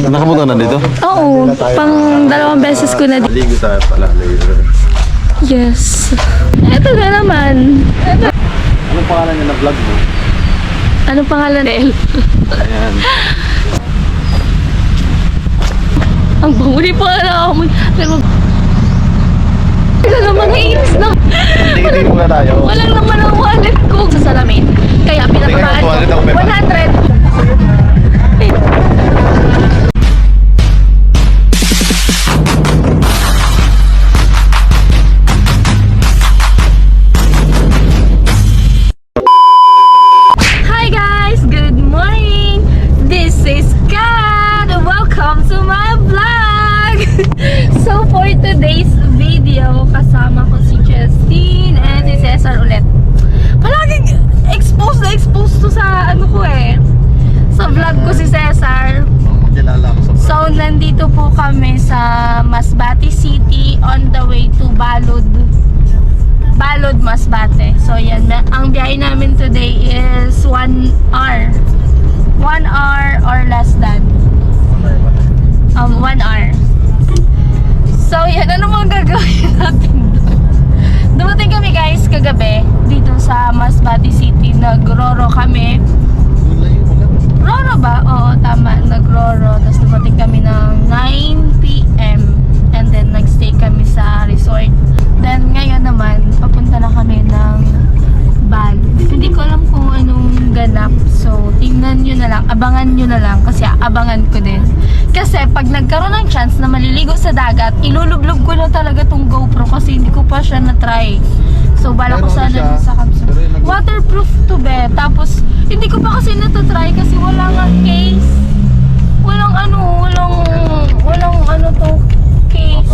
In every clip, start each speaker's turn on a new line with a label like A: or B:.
A: Nakapunta na dito?
B: Oo, pang 2 beses ko na.
A: Ligo tayo pala later.
B: Yes. Eto na naman.
A: Anong pangalan niya na vlog mo?
B: Anong pangalan? El.
A: Ayan.
B: Ang banguli pa na ako. Pero wala naman hits na.
A: Tingin muna tayo.
B: Wala naman ang wallet ko sa salamin. Kaya pinapabaan ko 100. Hi guys! Good morning! This is Kat! Welcome to my vlog! So for today's video, kasama ko si Justine and si Cesar ulit. Palaging exposed to sa ano ko sa vlog ko si Cesar.
A: Makilala ko sa vlog.
B: So nandito po kami sa Masbate City on the way to Balod, Masbate. So yan, ang biyahe namin today is 1 hour. 1 hour or less than 1 hour. So yan, ano mga gagawin natin doon? Dumating kami guys kagabi dito sa Masbate City. Nagroro kami. Roro ba? Oo, tama. Nagroro. Tapos dumating kami ng 9 PM. And then nagstay kami sa resort. Then ngayon naman, papunta na kami ng Balod. Hindi ko alam kung anong ganap. So, tingnan nyo na lang. Abangan nyo na lang. Kasi abangan ko din. Kasi pag nagkaroon ng chance na maliligo sa dagat, ilulublog ko na talaga tong GoPro. Kasi hindi ko pa siya na-try. So, bala ko sana sa kapso. Waterproof to be. Tapos, hindi ko pa kasi natatry kasi wala nga case. Walang ano to case.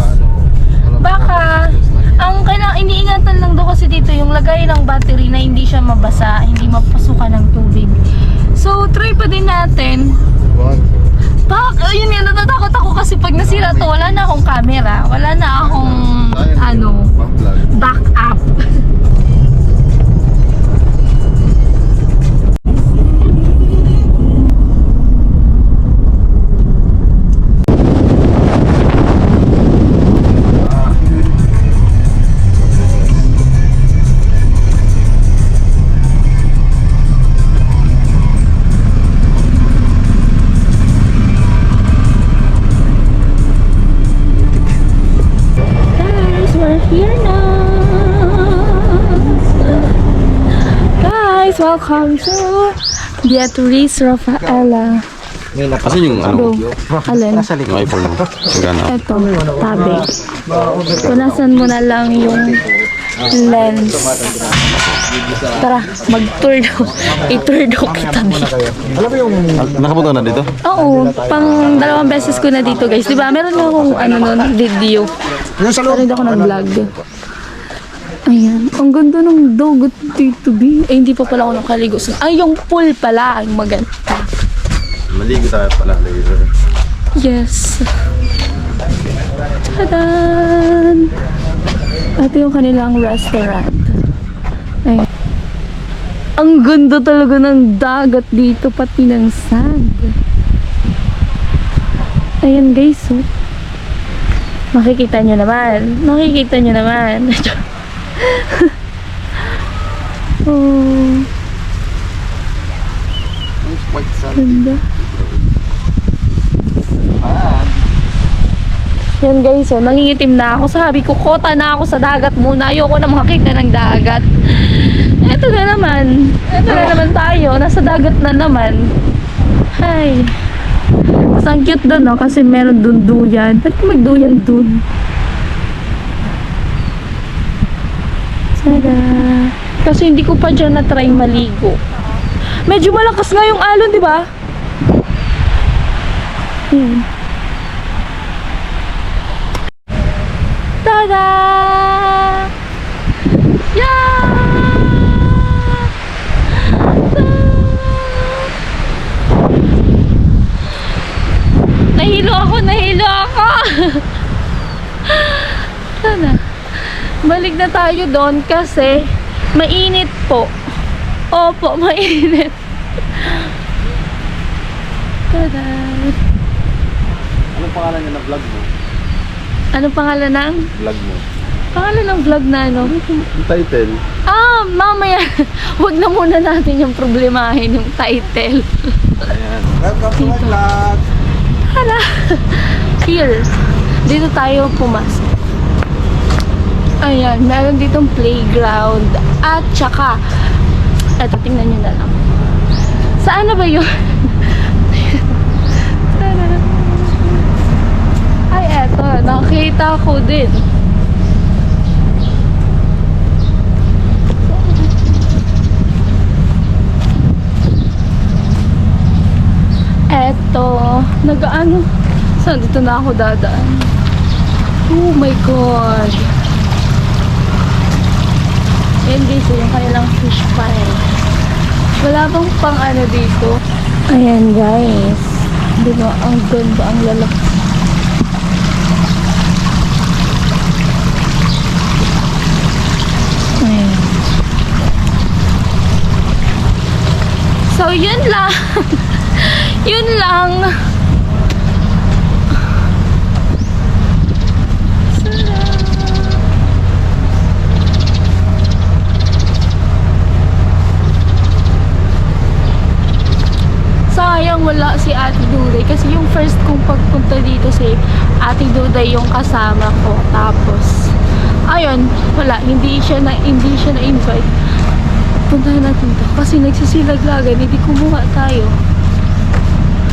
B: Baka, ang iniingatan lang daw kasi dito yung lagay ng battery na hindi siya mabasa, hindi mapasukan ng tubig. So, try pa din natin. Yun nga, natatakot ako kasi pag nasira to, wala na akong camera. Wala na akong, backup. Here na. Guys, welcome to Beatrice Rafaela.
A: Kasi yung ano?
B: Alin?
A: Yung iPhone mo. Magana.
B: Ito, tabi. Punasan mo na lang yung lens. Tara, mag-tour daw. I-tour daw kita dito.
A: Nakapunta na dito?
B: Oo, pang 2 beses ko na dito guys. Diba, meron na akong video. Pero hindi ako nag-vlog. Ayan, ang ganda ng dagat dito, B. Eh, hindi pa pala ako nakaligo. Ay, yung pool pala, ang maganda.
A: Maligo tayo pala later.
B: Yes. Tadan! Ito yung kanilang restaurant. Ayan. Ang ganda talaga ng dagat dito, pati ng sand. Ayan guys, oh. Makikita nyo naman. Makikita nyo naman. Oh. Ganda. Yan guys, so nangingitim na ako. Sabi ko, kota na ako sa dagat muna. Ayoko na makakita ng dagat. Ito na naman. Ito na naman tayo. Nasa dagat na naman. Hi. Ang cute doon, no? Kasi meron dun duyan. Ba't magduyan dun? Tada! Kasi hindi ko pa dyan na-try maligo. Medyo malakas nga yung alon, di ba? Tada! Yeah! Nahilo ako! Sana. Balik na tayo doon kasi mainit po. Opo, mainit. Tada!
A: pangalan niya na vlog mo?
B: Ano pangalan ng?
A: Vlog mo.
B: Pangalan ng vlog na ano?
A: Yung title.
B: Mamaya. Huwag na muna natin yung problemahin, yung title.
A: Ayan.
C: Welcome to my vlog.
B: Hala. Here. Dito tayo pumasok. Ayan, meron ditong playground. At saka, eto, tingnan nyo na lang. Saan na ba yun? Ay, eto, nakita ko din. Eto, nag-ano? Saan dito na ako dadaan? Oh my God! Yan dito, yung kanilang fish pie. Wala bang pang ano dito? Ayan guys. Diba, ang ganda, ang lalaki. Ayan. So, yun lang. Yun lang. Sayang wala si Ate Duday kasi yung first kong pagpunta dito si Ate Duday yung kasama ko. Tapos ayun, wala, hindi siya na-invite. Puntahan natin to kasi nagsisilaglagan, hindi kumuha tayo.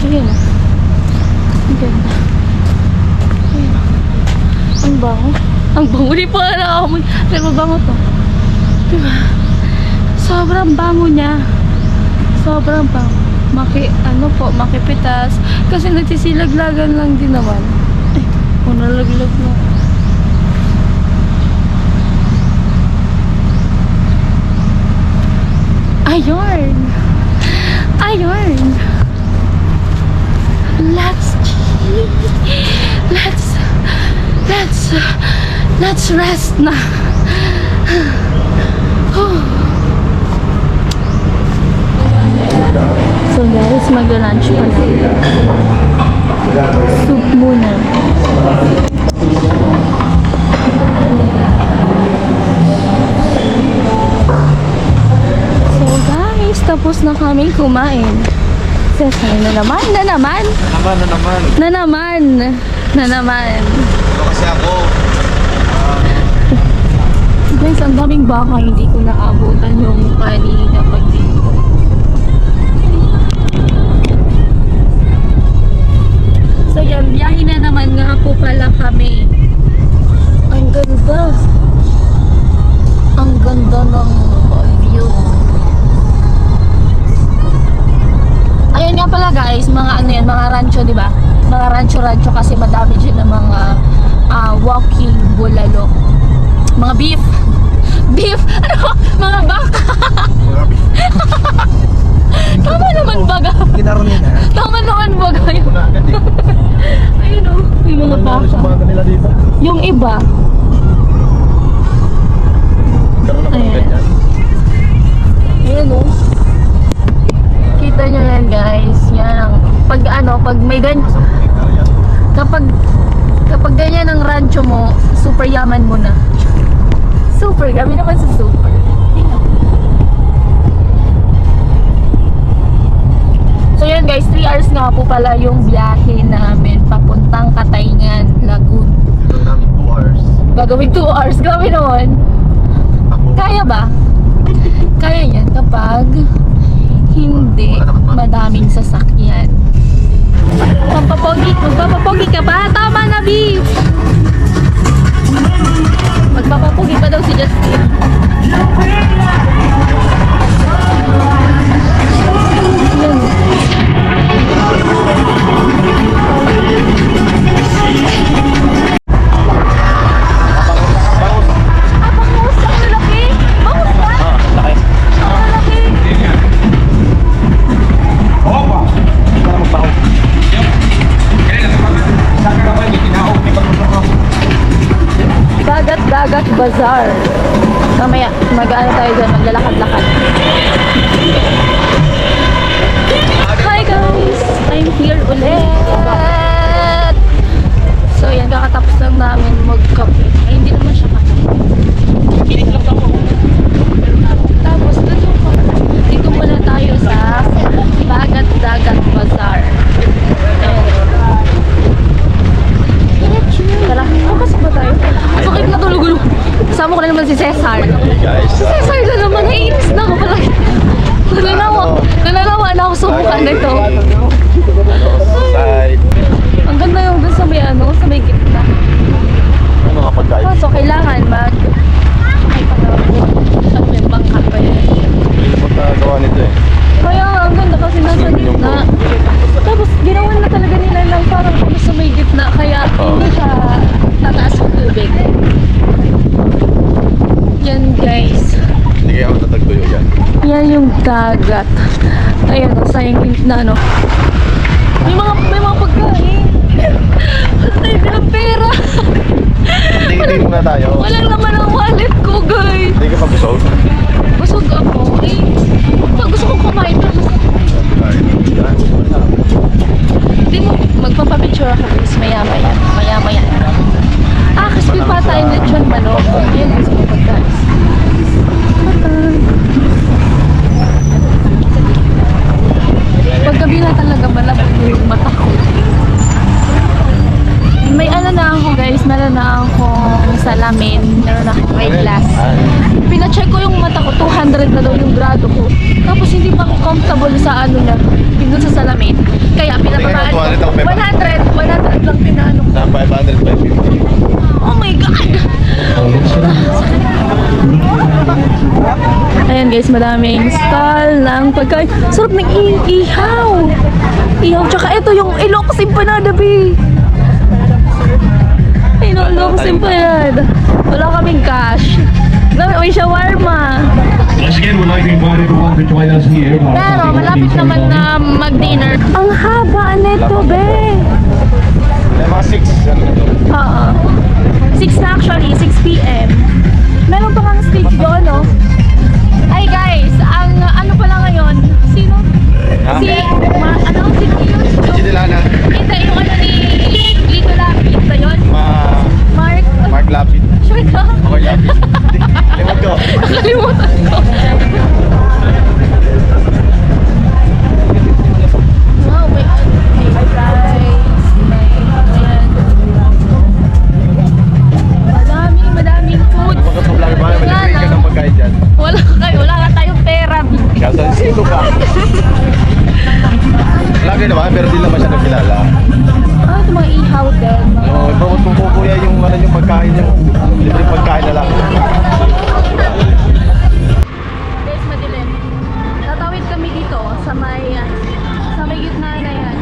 B: Ayun. Ang ganda. Ayun. Ang bango. Ang bango. Di pa nakakamoy. Pero mabango to. Diba? Sobrang bango niya. Sobrang bango. Makipitas. Kasi nagsisilaglagan lang din naman. Ay, nalaglag na. Ayun. Ayun. Let's rest na. So guys, mag-lunch pa na. Soup muna. So guys, tapos na kami kumain. Sesay na naman.
A: Ito kasi ako.
B: Guys, ang daming baka, hindi ko naabutan yung kanina pag dito. So yan, biyahe na naman nga po pala kami. Ang ganda. Ang ganda ng view. Ayun nga pala guys, mga ano yan, mga rancho, di ba? Mga rancho kasi madami dyan ng mga walking bulalo. Mga beef. Ano? Mga baka. Tama naman baga.
C: Ginaroon niya na.
B: Tama naman baga. Ayun o, yung mga baka.
C: kanila dito.
B: Yung iba. Ayan. Ayan o. Kita nyo yan guys. Yan ang pag may ganyan. Kapag ganyan ang rancho mo, super yaman mo na. Super, kami naman sa super. So yun guys, 3 hours nga po pala yung biyahe namin papuntang Katayngan, Lagoon.
A: Ito namin 2 hours.
B: Gagawin 2 hours, grabe naman. Kaya ba? Kaya yan kapag hindi madaming sasakyan. Magpapapogi ka ba? Tama na, B! Magpapapogi pa daw si Justin. Yan. Bangus! Ang lalaki! Bangus ba?
A: Laki.
B: Ang lalaki! Dagat Bazaar. Mamaya, mag-ano tayo dyan, maglalakad-lakad. Hi guys! I'm here ulit! Cesar.
A: Guys,
B: Si Cesar na naman, naiinis na ako pala. Nananawa na ako subukan nito.
A: side.
B: Ang ganda yung dun sa may ano, sa may gitna.
A: Ano mga pagkain?
B: So, kailangan ay at may bangka pa yan.
A: Hindi mo gawa nito eh.
B: Kaya ang ganda kasi nasa gitna. Tapos ginawa na talaga nila lang parang kung sa may gitna. Kaya hindi siya tataas ng tubig. Yan guys.
A: Hindi kaya matatagtuyo yan.
B: Yan yung dagat. Ayan, sayang na ano. May mga pagkain. Patay din ang pera.
A: Hindi muna tayo.
B: Walang laman ang wallet ko, guys.
A: Hindi ka pa busog.
B: Busog ako. Eh, pag gusto ko kumain, pero hindi mo magpapapicture ako, guys. Maya-maya. Maya-maya. Ah, crispy pata and lechon manok. Yan, gusto ko pagkain. Paggabi na talaga malapit yung mata ko. May ano na ako guys, meron na akong salamin, meron na akong eyeglass. Pina-check ko yung mata ko, 200 na daw yung grado ko. Tapos hindi pa ako comfortable sa ano na, dun sa salamin. Kaya pinababaan ko, 100 lang pinano ko.
A: Sa 500, 550.
B: Oh my God! Ayan guys, madaming stall ng pagkain. Sarap ng ihaw! Ihaw, tsaka ito yung Ilocos Empanada, B! Ilocos Empanada. Wala kaming cash. May shawarma.
D: Once again, we'd like to invite everyone to join us here.
B: Pero malapit naman na mag-dinner. Ang haba nito, be!
A: May mga 6. Ano ito?
B: Oo. 6 na actually, 6 p.m. Meron pa kang stage doon, no? Ay guys, ang ano pala ngayon? Sino?
A: Ha?
B: Sino yun?
A: Chidilana.
B: Hindi, yung ano ni Lito Lapid ba yun?
A: Mark Lapid.
B: Sure ka?
A: Okay, Lapid. Limot ko.
B: Nakalimutan ko. Wow, may rice, may ayan. Madaming food.
A: Magkakablog ba?
B: Wala
A: Malipin ka
B: na.
A: ng pagkain dyan.
B: Wala na tayong pera.
A: Kaya sino ka? Lagi naman, pero di naman siya nakilala.
B: Ah, ito mga ihaw din.
A: No, promote kong po kuya yung ano yung pagkain niya. Libre pagkain na lang.
B: Guys, madilim. Tatawid kami dito sa may gitna na yan.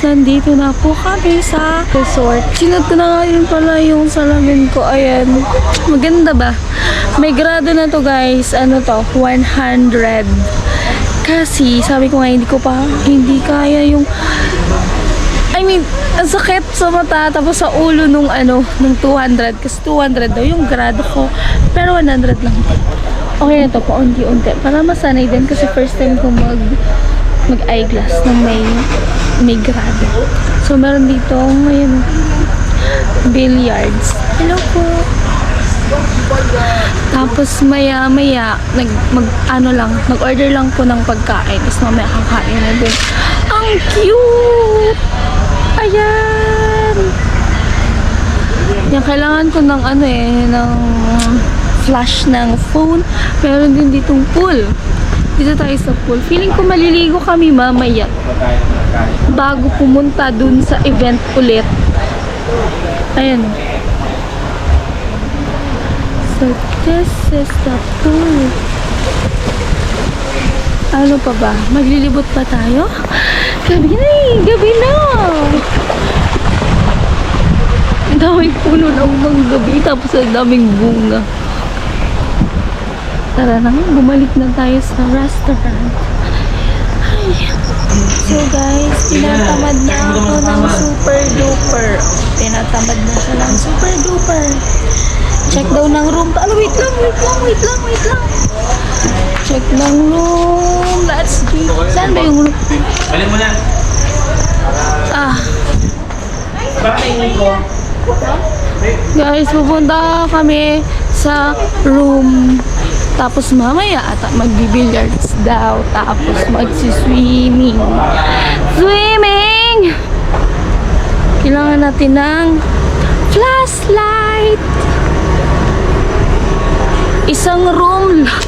B: Nandito na po kami sa resort. Sinot ko na nga yun pala yung salamin ko. Ayan. Maganda ba? May grado na to guys. Ano to? 100. Kasi sabi ko nga hindi kaya yung ang sakit sa mata, tapos sa ulo nung nung 200. Kasi 200 daw yung grado ko. Pero 100 lang. Okay na to, paunti-unti. Para masanay din kasi first time ko mag-eyeglass nang may grado. So, meron dito, ngayon, billiards. Hello po. Tapos maya-maya nag-order lang po ng pagkain. Tapos mamaya kakain na din. Ang cute! Ayan! Yan, kailangan ko ng ng flash ng phone. Meron din ditong pool. Dito tayo sa pool. Feeling ko maliligo kami mamaya bago pumunta dun sa event ulit. Ayan. So, this is the pool. Ano pa ba? Maglilibot pa tayo? Gabi na eh! Gabi na! Ang daming puno ng mga gabi, tapos ang daming bunga. Tara na nga, bumalik na tayo sa restaurant. Ay. So guys, tinatamad na ako ng super duper. Tinatamad na siya ng super duper. Check daw ng room. Wait lang. Check ng room. Let's see. Saan ba yung room?
A: Balik mo na.
B: Guys, pupunta kami sa room. Tapos mamaya ata magbibilliards daw. Tapos magsiswimming. Swimming! Kailangan natin ng flashlight. Isang room lang.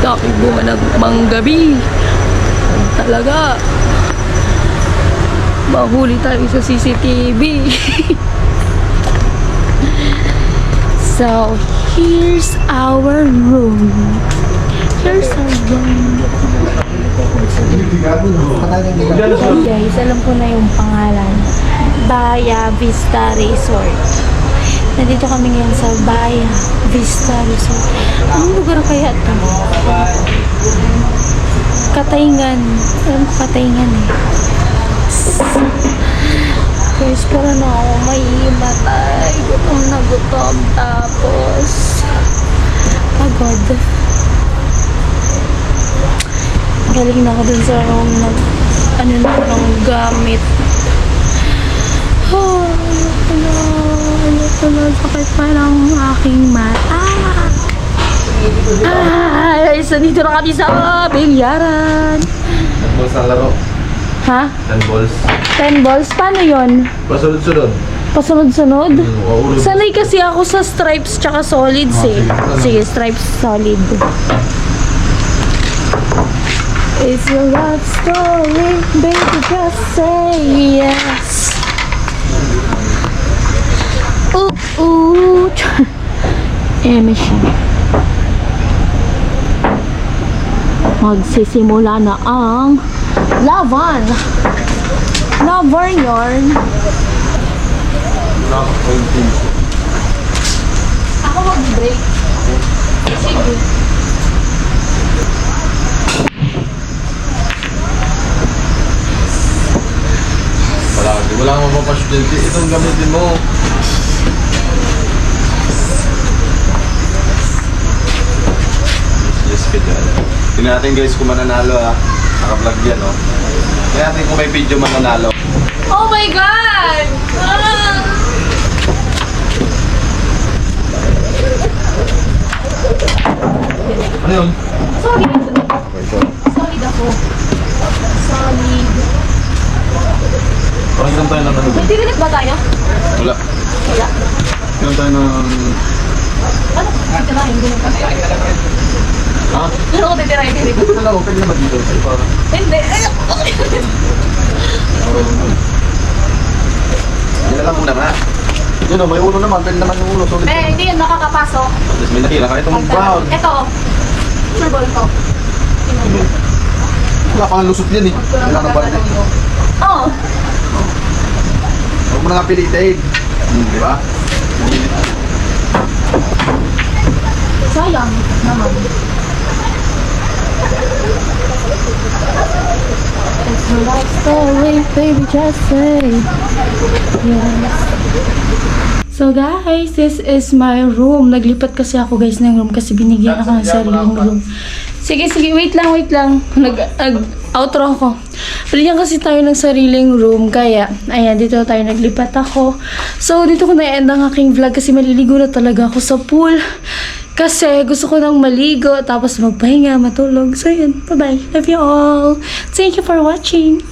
B: Dami bumanag manggabi. Talaga. Mahuli tayo sa CCTV. So, here's our room. Here's our room. Guys, alam ko na yung pangalan. Baya Vista Resort. Nandito kami ngayon sa Baya Vista Resort. Anong lugar kaya ito? Katayngan. Alam ko Katayngan eh. Guys, para na ako maimatay. Gutom na gutom. Tapos pagod. Galing na ako dun sa room na ng gamit. Ayoko na. Sakit pa ng aking mata. So dito na kami sa bilyaran.
A: Balls na laro.
B: Ha?
A: 10 balls.
B: 10 balls? Paano yun?
A: Pasunod-sunod.
B: Pasunod-sunod? Sanay kasi ako sa stripes tsaka solids eh. Sige, stripes solid. It's a love story, baby, just say yes. Ooh. Emission. Magsisimula na ang laban. Laban yarn. Ako mag-break. Sige.
A: Wala kang mapapasudente. Itong gamitin mo. Yes, kita. Tingnan natin guys kung mananalo ha. Naka-vlog yan oh. Tingnan natin kung may video mananalo.
B: Oh my God!
A: Ano yun?
B: Solid ako. Solid.
A: Parang ilan tayo ng ano?
B: Nagdidinig ba tayo?
A: Wala.
B: Wala.
A: Ilan tayo ng...
B: Ano? Titirahin din ka.
A: Ha?
B: Ano ko titirahin din?
A: Wala, okay naman dito.
B: Hindi.
A: Yan na lang muna nga. Yun o, may ulo naman. Pwede naman yung ulo. Solid.
B: Hindi yun nakakapasok.
A: Tapos may nakita ka itong brown.
B: Ito. Sure ball ko.
A: Wala pang lusot yan eh. Wala nang balik.
B: Oo.
A: Huwag mo na nga pilitin. Di ba?
B: Sayang naman. It's a lifestyle. Sorry, baby, just say yes. So guys, this is my room. Naglipat kasi ako guys ng room kasi binigyan ako ng sariling room. Sige, wait lang. Nag-outro ako. Binigyan kasi tayo ng sariling room. Kaya, ayan, dito tayo naglipat ako. So, dito ko na-end ang aking vlog kasi maliligo na talaga ako sa pool. Kasi gusto ko nang maligo, tapos magpahinga, matulog. So, yun. Bye-bye. Love you all. Thank you for watching.